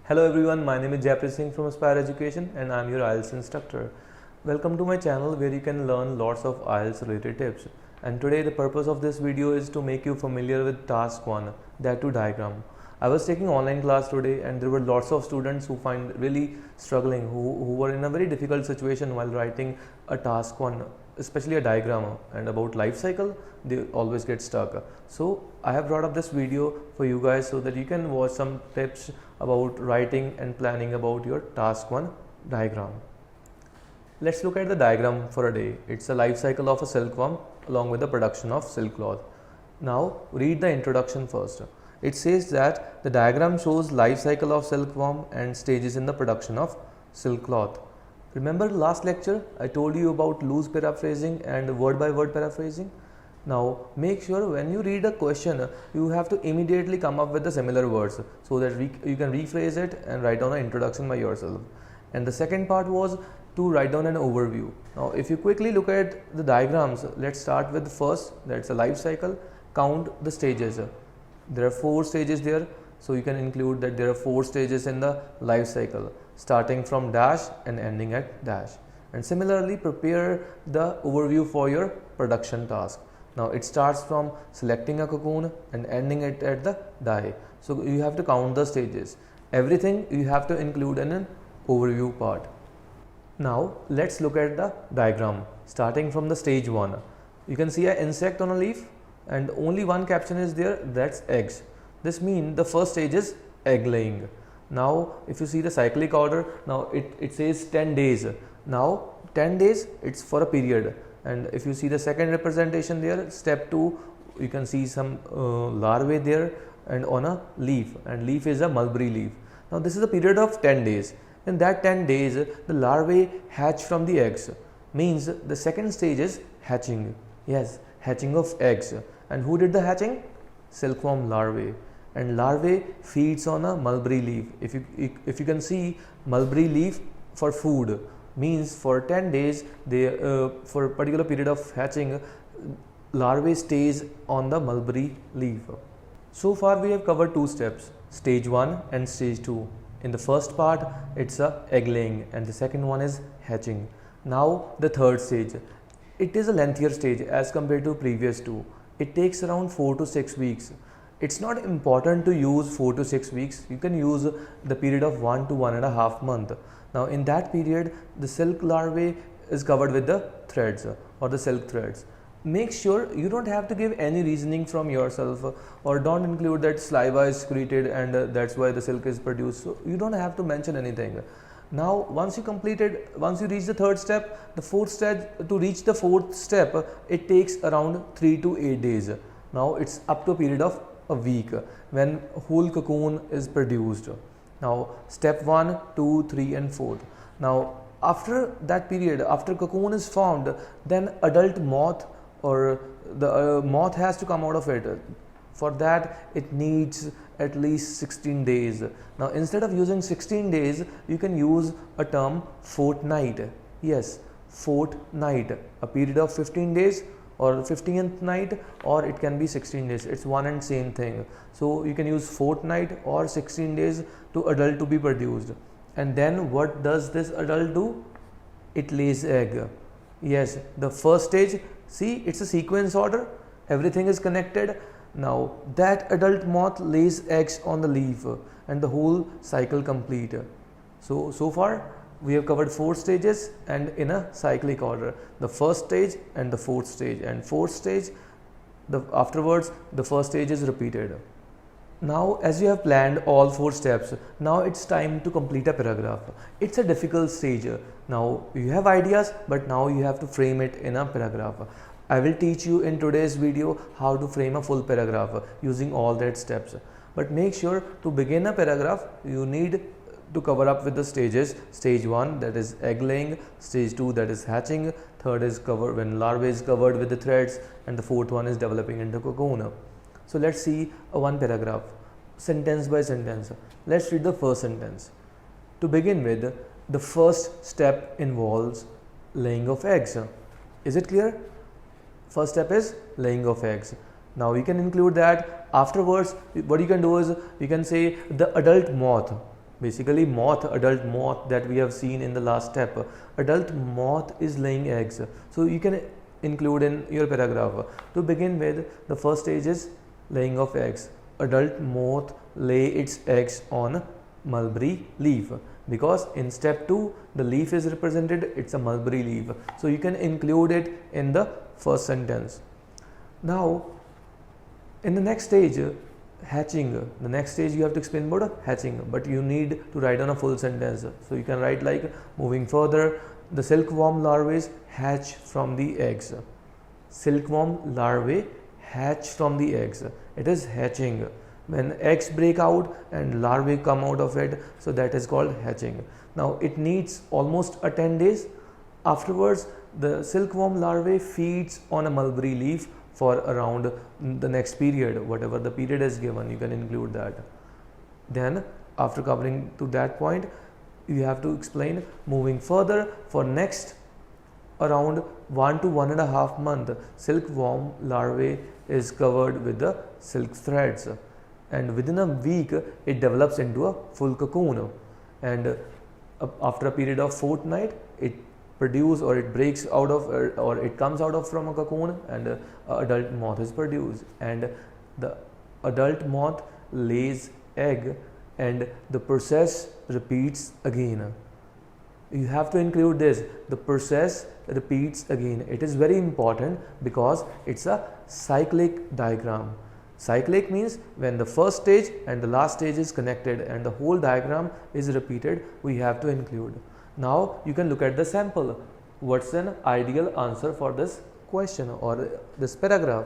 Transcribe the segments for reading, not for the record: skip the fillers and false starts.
Hello everyone, my name is Jaiprit Singh from Aspire Education and I am your IELTS instructor. Welcome to my channel where you can learn lots of IELTS related tips. And today the purpose of this video is to make you familiar with task 1, that too diagram. I was taking online class today and there were lots of students who find really struggling, who were in a very difficult situation while writing a task 1, especially a diagram and about life cycle. They always get stuck. So I have brought up this video for you guys so that you can watch some tips about writing and planning about your task 1 diagram. Let's look at the diagram for a day. It's a life cycle of a silkworm along with the production of silk cloth. Now read the introduction first. It says that the diagram shows life cycle of silkworm and stages in the production of silk cloth. Remember last lecture I told you about loose paraphrasing and word by word paraphrasing? Now make sure when you read a question you have to immediately come up with the similar words so that you can rephrase it and write down an introduction by yourself. And the second part was to write down an overview. Now if you quickly look at the diagrams, let's start with the first, that's a life cycle. Count the stages. There are 4 stages there, so you can include that there are 4 stages in the life cycle, starting from dash and ending at dash. And similarly prepare the overview for your production task. Now it starts from selecting a cocoon and ending it at the die. So you have to count the stages. Everything you have to include in an overview part. Now let's look at the diagram starting from the stage 1. You can see an insect on a leaf and only one caption is there, that's eggs. This means the first stage is egg laying. Now if you see the cyclic order, now it says 10 days. Now 10 days it's for a period. And if you see the second representation there, step 2, you can see some larvae there and on a leaf, and leaf is a mulberry leaf. Now this is a period of 10 days. In that 10 days the larvae hatch from the eggs, means the second stage is hatching. Yes, hatching of eggs. And who did the hatching? Silkworm larvae. And larvae feeds on a mulberry leaf. If you can see mulberry leaf for food, means for 10 days they for a particular period of hatching, larvae stays on the mulberry leaf. So far we have covered 2 steps, stage 1 and stage 2. In the first part it's a egg laying and the second one is hatching. Now the third stage, it is a lengthier stage as compared to previous 2. It takes around 4 to 6 weeks. It's not important to use 4 to 6 weeks. You can use the period of 1 to 1.5 months. Now in that period the silk larvae is covered with the threads or the silk threads. Make sure you don't have to give any reasoning from yourself or don't include that saliva is secreted and that's why the silk is produced. So you don't have to mention anything. Now once you reach the third step, the fourth step, to reach the fourth step it takes around 3 to 8 days. Now it's up to a period of a week when whole cocoon is produced. Now step 1, 2, 3 and 4. Now after that period, after cocoon is formed, then adult moth or the moth has to come out of it. For that it needs at least 16 days. Now instead of using 16 days, you can use a term fortnight. Yes, fortnight, a period of 15 days or 15th night, or it can be 16 days. It's one and same thing. So you can use fortnight or 16 days to adult to be produced. And then what does this adult do? It lays egg. Yes, the first stage, see, it's a sequence order. Everything is connected. Now that adult moth lays eggs on the leaf and the whole cycle complete. So far we have covered 4 stages and in a cyclic order. The first stage and the fourth stage, and fourth stage, afterwards the first stage is repeated. Now as you have planned all 4 steps, now it's time to complete a paragraph. It's a difficult stage. Now you have ideas, but now you have to frame it in a paragraph. I will teach you in today's video how to frame a full paragraph using all that steps. But make sure to begin a paragraph, you need to cover up with the stages. Stage 1, that is egg laying. Stage 2, that is hatching. Third is covered when larvae is covered with the threads, and the fourth one is developing into cocoon. So let's see one paragraph, sentence by sentence. Let's read the first sentence. To begin with, the first step involves laying of eggs. Is it clear? First step is laying of eggs. Now you can include that. Afterwards, what you can do is you can say the adult moth. basically moth, adult moth that we have seen in the last step. Adult moth is laying eggs, so you can include in your paragraph. To begin with, the first stage is laying of eggs. Adult moth lay its eggs on mulberry leaf, because in step 2 the leaf is represented, it's a mulberry leaf, so you can include it in the first sentence. Now in the next stage, hatching, the next stage you have to explain about hatching, but you need to write on a full sentence. So you can write like, moving further, the silkworm larvae hatch from the eggs. Silkworm larvae hatch from the eggs. It is hatching. When eggs break out and larvae come out of it, so that is called hatching. Now it needs almost 10 days. Afterwards, the silkworm larvae feeds on a mulberry leaf for around the next period, whatever the period is given, you can include that. Then after covering to that point, you have to explain, moving further, for next around 1 to 1.5 months, silkworm larvae is covered with the silk threads, and within a week it develops into a full cocoon, and after a period of fortnight it produce, or it breaks out of, or it comes out of from a cocoon, and adult moth is produced, and the adult moth lays egg, and the process repeats again. You have to include this, the process repeats again. It is very important because it's a cyclic diagram. Cyclic means when the first stage and the last stage is connected and the whole diagram is repeated, we have to include. Now you can look at the sample. What's an ideal answer for this question or this paragraph?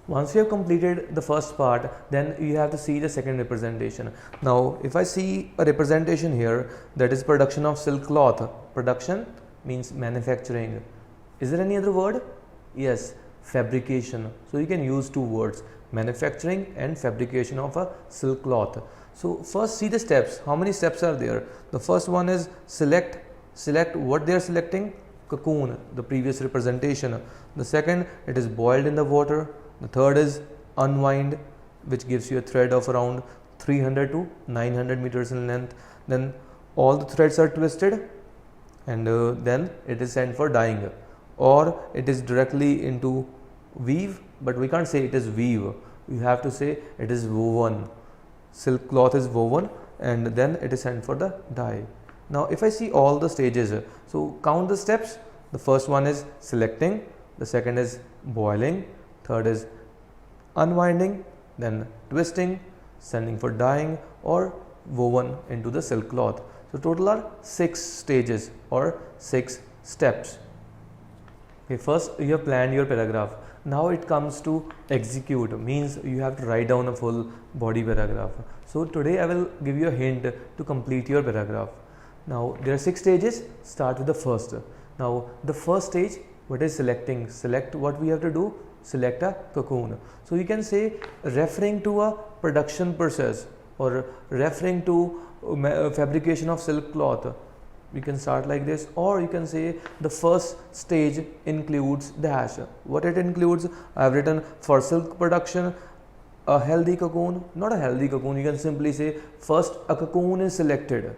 Once you have completed the first part, then you have to see the second representation. Now if I see a representation here, that is production of silk cloth. Production means manufacturing. Is there any other word? Yes, fabrication. So you can use two words, manufacturing and fabrication of a silk cloth. So first see the steps. How many steps are there? The first one is select what they are selecting, cocoon, the previous representation. The second, it is boiled in the water. The third is unwind, which gives you a thread of around 300 to 900 meters in length. Then all the threads are twisted, and then it is sent for dyeing, or it is directly into weave, but we can't say it is weave. You have to say it is woven. Silk cloth is woven, and then it is sent for the dye. Now if I see all the stages, so count the steps. The first one is selecting, the second is boiling, third is unwinding, then twisting, sending for dyeing, or woven into the silk cloth. So total are 6 stages or 6 steps. Okay, first you have planned your paragraph. Now it comes to execute, means you have to write down a full body paragraph. So today I will give you a hint to complete your paragraph. Now there are 6 stages. Start with the first. Now the first stage, what is selecting? Select what we have to do? Select a cocoon. So you can say referring to a production process or referring to fabrication of silk cloth. We can start like this, or you can say the first stage includes dash. What it includes? I have written for silk production, a healthy cocoon, not a healthy cocoon. You can simply say first a cocoon is selected.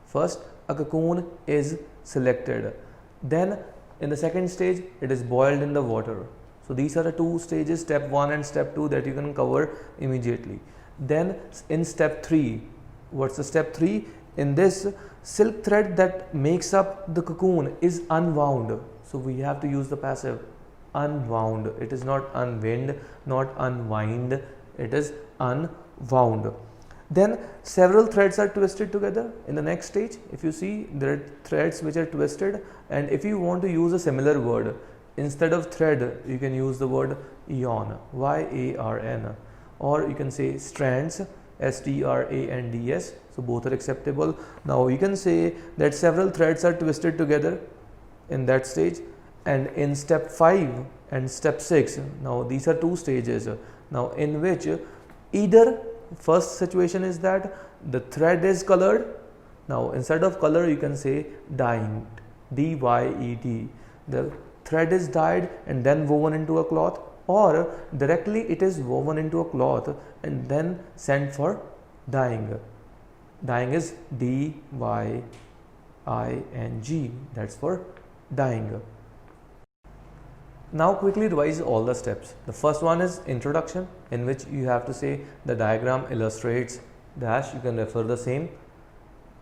First a cocoon is selected. Then in the second stage it is boiled in the water. So these are the 2 stages, step 1 and step 2, that you can cover immediately. Then in step 3, what's the step 3? In this, silk thread that makes up the cocoon is unwound. So we have to use the passive, unwound. It is not unwind, not unwind, it is unwound. Then several threads are twisted together. In the next stage, if you see, there are threads which are twisted, and if you want to use a similar word, instead of thread, you can use the word yarn, Y-A-R-N, or you can say strands, S-T-R-A-N-D-S. So both are acceptable. Now you can say that several threads are twisted together in that stage, and in step 5 and step 6, now these are 2 stages, now in which either first situation is that the thread is colored. Now instead of color you can say dyed, D-Y-E-D. The thread is dyed and then woven into a cloth, or directly it is woven into a cloth and then sent for dyeing. Dying is D-Y-I-N-G. That's for dying. Now quickly revise all the steps. The first one is introduction, in which you have to say the diagram illustrates dash, you can refer the same.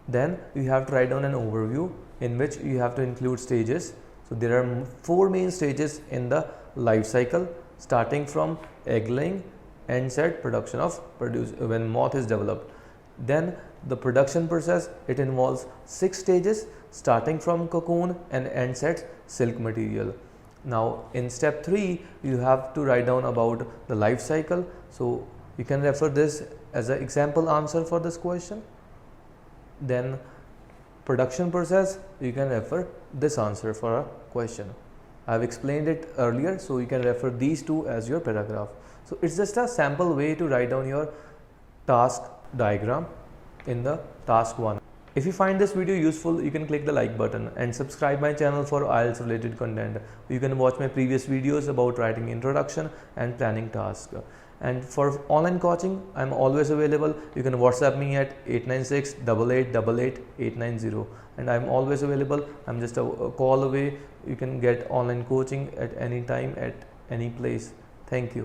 Then you have to write down an overview in which you have to include stages. So there are 4 main stages in the life cycle, starting from egg laying, end set production of when moth is developed. Then the production process, it involves 6 stages, starting from cocoon and end sets silk material. Now in step 3 you have to write down about the life cycle. So you can refer this as an example answer for this question. Then production process, you can refer this answer for a question. I have explained it earlier, so you can refer these two as your paragraph. So it's just a sample way to write down your task diagram in the task 1. If you find this video useful, you can click the like button and subscribe my channel for IELTS related content. You can watch my previous videos about writing introduction and planning tasks. And for online coaching, I'm always available. You can WhatsApp me at 896 8888 890, and I'm always available. I'm just a call away. You can get online coaching at any time, at any place. Thank you.